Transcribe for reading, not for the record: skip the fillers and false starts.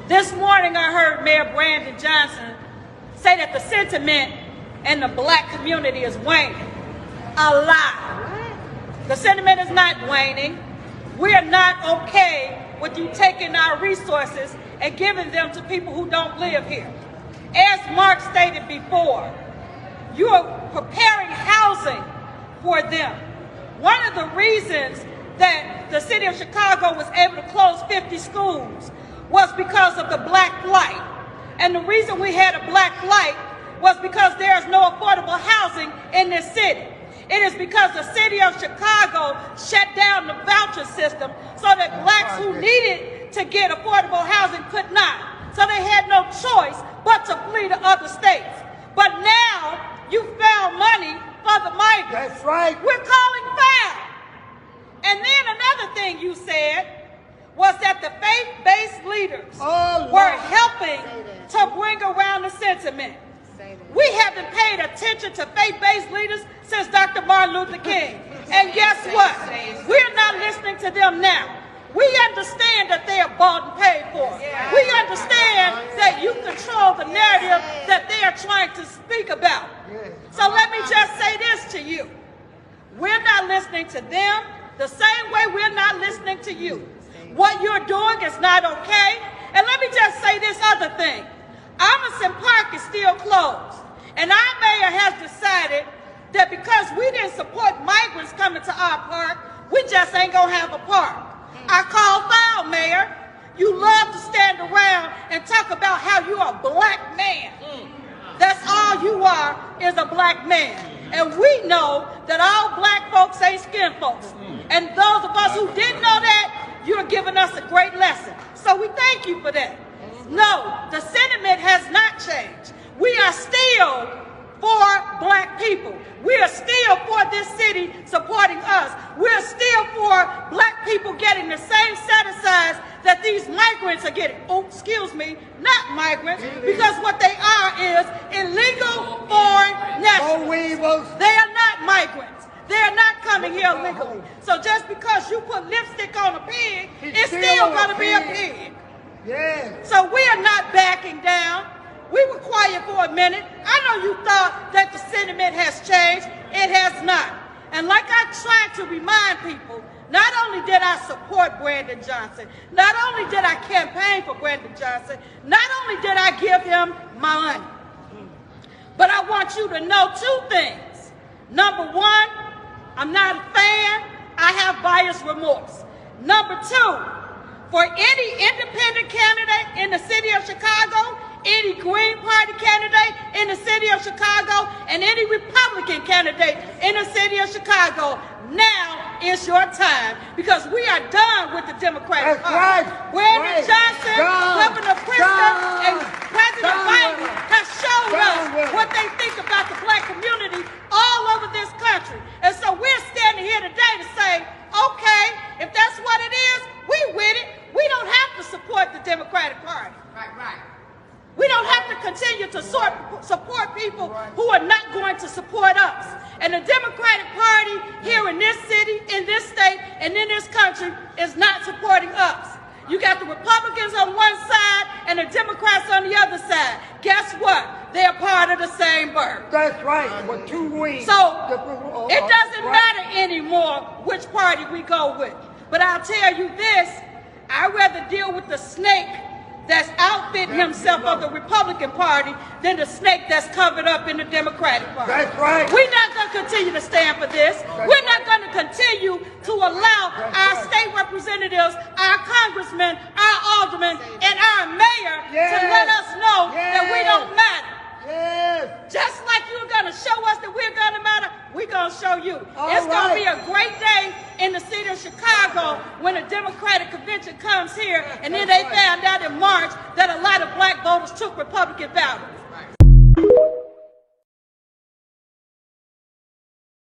This morning I heard Mayor Brandon Johnson say that the sentiment in the black community is waning. A lie. The sentiment is not waning. We are not okay with you taking our resources and giving them to people who don't live here. As Mark stated before, you are preparing housing for them. One of the reasons that the city of Chicago was able to close 50 schools was because of the black flight. And the reason we had a black flight was because there is no affordable housing in this city. It is because the city of Chicago shut down the voucher system so that blacks who needed to get affordable housing could not. So they had no choice but to flee to other states. But now you found money for the migrants. That's right. We're calling foul. And then another thing you said was that the faith-based leaders were helping to bring around the sentiment. We haven't paid attention to faith-based leaders since Dr. Martin Luther King. And guess what? We're not listening to them now. We understand that they are bought and paid for. We understand that you control the narrative that they are trying to speak about. So let me just say this to you. We're not listening to them the same way we're not listening to you. What you're doing is not okay. And let me just say this other thing. Emerson Park is still closed. And our mayor has decided that because we didn't support migrants coming to our park, we just ain't gonna have a park. I call foul, Mayor. You love to stand around and talk about how you are a black man. That's all you are, is a black man. And we know that all black folks ain't skin folks. And those of us who didn't know that, you're giving us a great lesson. So we thank you for that. No, the sentiment has not changed. We are still for black people. We are still for this city supporting us. We're still for black people getting the same set aside that these migrants are getting. Oh, excuse me, not migrants, because what they are is illegal foreign nationals. They are not migrants. They are not coming here illegally. So just because you put lipstick on a pig, it's still going to be a pig. So we are not backing down. We were quiet for a minute. I know you thought that the sentiment has changed. It has not. And like I tried to remind people, not only did I support Brandon Johnson, not only did I campaign for Brandon Johnson, not only did I give him my money, but I want you to know two things. Number one, I'm not a fan. I have buyer's remorse. Number two, for any independent candidate in the city of Chicago, any Green Party candidate in the city of Chicago, and any Republican candidate in the city of Chicago, now is your time, because we are done with the Democratic Party. Brandon Johnson, Governor Pritzker, and President Biden have shown us what they think about the black community all over this country. And so we're standing here today to say, okay, if that's what it is, we with it. We don't have to support the Democratic Party. We don't have to continue to support people who are not going to support us. And the Democratic Party here in this city, in this state, and in this country is not supporting us. You got the Republicans on one side and the Democrats on the other side. Guess what? They're part of the same bird. That's right, with two wings. So it doesn't matter anymore which party we go with. But I'll tell you this, I'd rather deal with the snake that's outfitting himself of the Republican Party than the snake that's covered up in the Democratic Party. That's right. We're not going to continue to stand for this. We're not going to continue to allow our state representatives, our congressmen, our aldermen, and our mayor to let us know that we don't matter. Just like you're going to show us that we're going to matter, we're going to show you. It's going to be a great day in the city of Chicago when a Democratic convention comes here, and then they found out in March that a lot of black voters took Republican ballots.